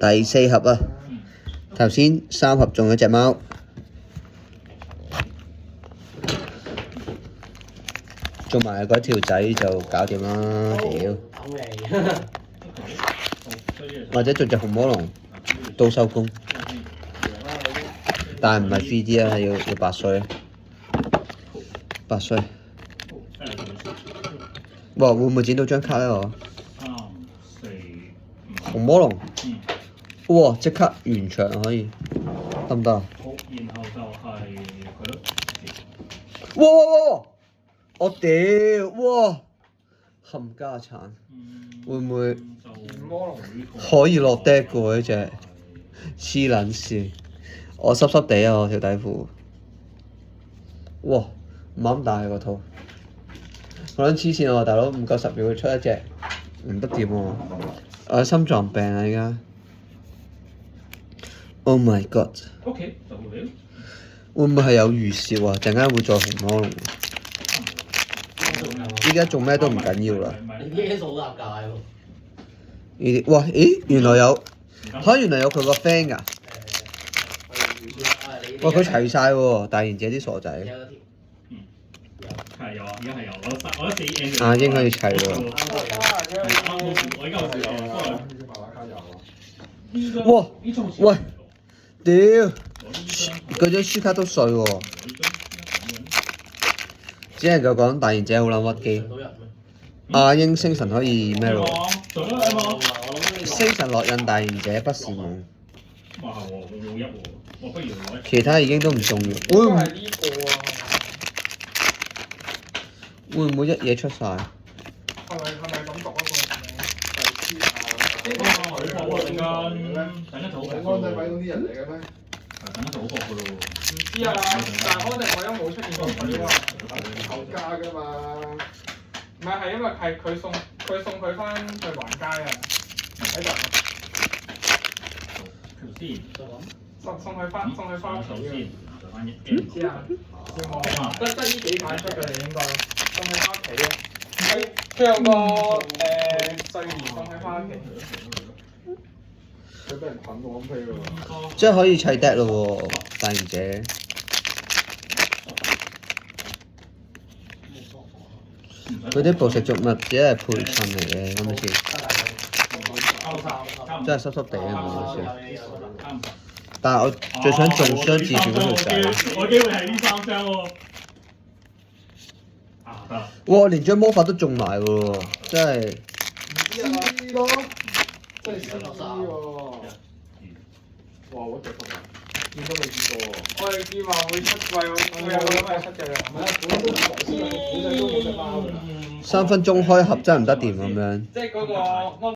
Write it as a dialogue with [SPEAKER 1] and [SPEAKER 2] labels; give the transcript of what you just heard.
[SPEAKER 1] 第4盒啊，頭先3盒中咗隻貓。做埋嗰條仔就搞掂啦，屌！或者做隻紅魔龍都收工，但係唔係 3D 啊，要8歲，8歲。哇！會唔會剪到張卡咧？我紅魔龍，哇！即刻完場可以，得唔得啊？
[SPEAKER 2] 然後就係佢咯。
[SPEAKER 1] 哇！我屌！哇！冚家產，會唔會可以落 deck 嘅喎呢隻？黐撚線！我濕濕地啊！我條底褲。哇！唔啱大個套，好撚黐線喎！大佬唔夠10秒出一隻，唔得掂喎！我心臟病啊而家。Oh my god！
[SPEAKER 2] OK，就會了。
[SPEAKER 1] 會唔會係有預兆啊？陣間會再紅魔龍。依家做咩都唔緊要啦。
[SPEAKER 3] 你啲 S 好尷尬喎。
[SPEAKER 1] 呢啲，哇！咦？原來有原來有佢個 friend 㗎。哇！佢齊晒喎，大賢姐啲傻仔。
[SPEAKER 2] 係有啊，而家係有，我一4 N。
[SPEAKER 1] 阿英可以齊喎。
[SPEAKER 2] 我而家好少。
[SPEAKER 1] 哇！喂！屌！嗰張書卡都碎喎。只能夠講大賢姐好撚屈機。阿英星神可以咩咯？星神落印大賢姐不是夢。
[SPEAKER 2] 哇！我冇1喎，我不如攞。
[SPEAKER 1] 其他已經都唔重要。會唔會一嘢出晒？
[SPEAKER 4] 係咪咁讀
[SPEAKER 2] 好薄喎，陣間就好薄。
[SPEAKER 4] 安仔位嗰啲人嚟嘅咩？
[SPEAKER 2] 陣間就好薄嘅咯喎。
[SPEAKER 4] 唔知啊，但係安仔位都冇出現過佢喎，後加㗎嘛。唔係因為係佢送佢翻去還街啊，喺度。
[SPEAKER 2] 先。
[SPEAKER 4] 送佢翻屋企嘅。
[SPEAKER 2] 唔
[SPEAKER 4] 知啊，得呢幾版出嘅嚟應該，送佢翻屋企啊。佢有個歲年送佢翻屋企。佢俾人捆到咁飛喎。
[SPEAKER 1] 即係可以砌 deck 咯喎，大賢姐。嗰啲捕食植物只係陪襯嚟嘅，咁咪先。真係濕濕地啊！唔好笑。但係我最想中雙字段嗰條仔。
[SPEAKER 2] 我機會係呢3張喎。得。
[SPEAKER 1] 哇！連張魔法都中埋喎，真係。
[SPEAKER 4] 知咯，真係知喎。哇！好隻啊！見都未見過喎。我哋見話會出櫃，會有咁嘅出嘅啦。唔係啊，本身頭先個古仔都冇隻貓㗎。
[SPEAKER 1] 3分鐘開盒真係唔得掂咁樣。
[SPEAKER 4] 即係嗰個。